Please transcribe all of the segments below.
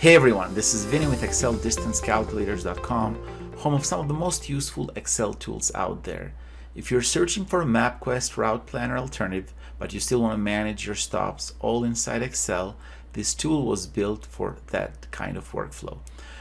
Hey everyone, this is Vinnie with ExcelDistanceCalculators.com, home of some of the most useful Excel tools out there. If you're searching for a MapQuest Route Planner alternative, but you still want to manage your stops all inside Excel, this tool was built for that kind of workflow.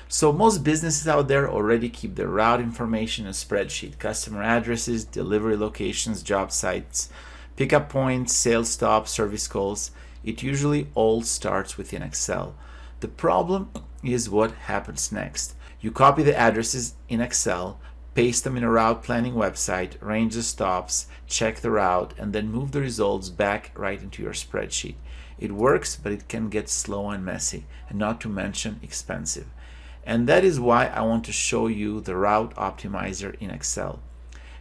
So most businesses out there already keep their route information in a spreadsheet: customer addresses, delivery locations, job sites, pickup points, sales stops, service calls. It usually all starts within Excel. The problem is what happens next. You copy the addresses in Excel, paste them in a route planning website, range the stops, check the route, and then move the results back right into your spreadsheet. It works, but it can get slow and messy, and not to mention expensive. And that is why I want to show you the Route Optimizer in Excel.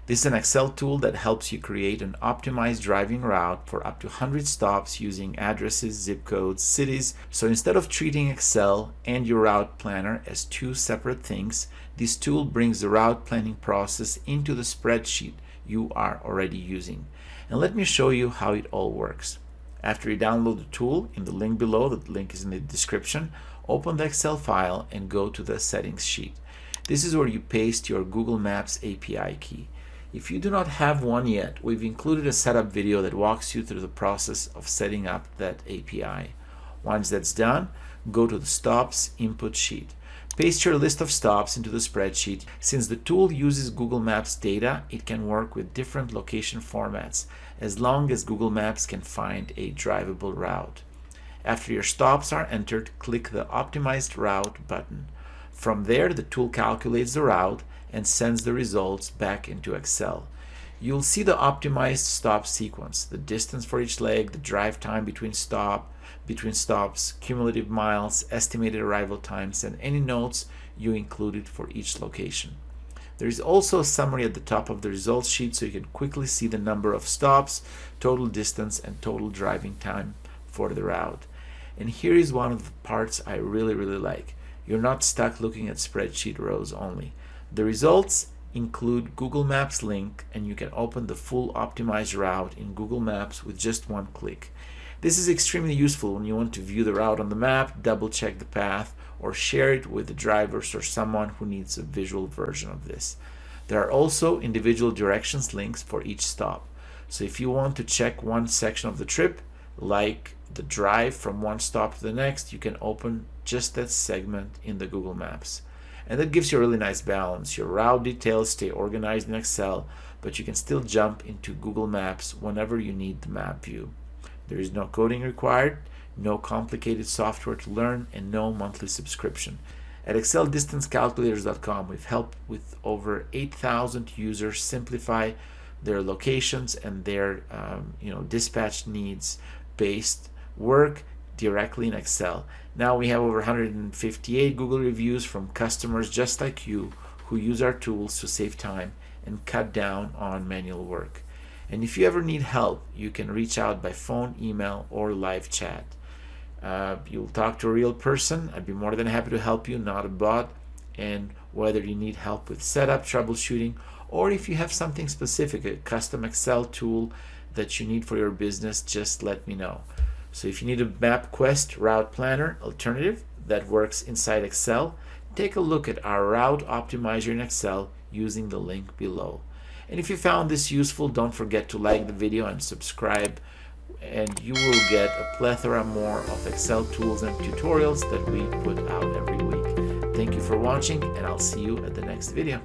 This is an Excel tool that helps you create an optimized driving route for up to 100 stops using addresses, zip codes, cities. So instead of treating Excel and your route planner as two separate things, this tool brings the route planning process into the spreadsheet you are already using. And let me show you how it all works. After you download the tool, in the link below, the link is in the description, open the Excel file and go to the settings sheet. This is where you paste your Google Maps API key. If you do not have one yet, we've included a setup video that walks you through the process of setting up that API. Once that's done, go to the stops input sheet. Paste your list of stops into the spreadsheet. Since the tool uses Google Maps data, it can work with different location formats as long as Google Maps can find a drivable route. After your stops are entered, click the Optimized Route button. From there, the tool calculates the route and sends the results back into Excel. You'll see the optimized stop sequence, the distance for each leg, the drive time between stops, cumulative miles, estimated arrival times, and any notes you included for each location. There is also a summary at the top of the results sheet so you can quickly see the number of stops, total distance, and total driving time for the route. And here is one of the parts I really like. You're not stuck looking at spreadsheet rows only. The results include Google Maps link, and you can open the full optimized route in Google Maps with just one click. This is extremely useful when you want to view the route on the map, double check the path, or share it with the drivers or someone who needs a visual version of this. There are also individual directions links for each stop. So if you want to check one section of the trip, like the drive from one stop to the next, you can open just that segment in the Google Maps. And that gives you a really nice balance. Your route details stay organized in Excel, but you can still jump into Google Maps whenever you need the map view. There is no coding required, no complicated software to learn, and no monthly subscription. At ExcelDistanceCalculators.com, we've helped with over 8,000 users simplify their locations and their dispatch needs based work directly in Excel. Now we have over 158 Google reviews from customers just like you who use our tools to save time and cut down on manual work. And if you ever need help, you can reach out by phone, email, or live chat. You'll talk to a real person. I'd be more than happy to help you, not a bot. And whether you need help with setup, troubleshooting, or if you have something specific, a custom Excel tool that you need for your business, just let me know. So if you need a MapQuest Route Planner alternative that works inside Excel, take a look at our Route Optimizer in Excel using the link below. And if you found this useful, don't forget to like the video and subscribe, and you will get a plethora more of Excel tools and tutorials that we put out every week. Thank you for watching, and I'll see you at the next video.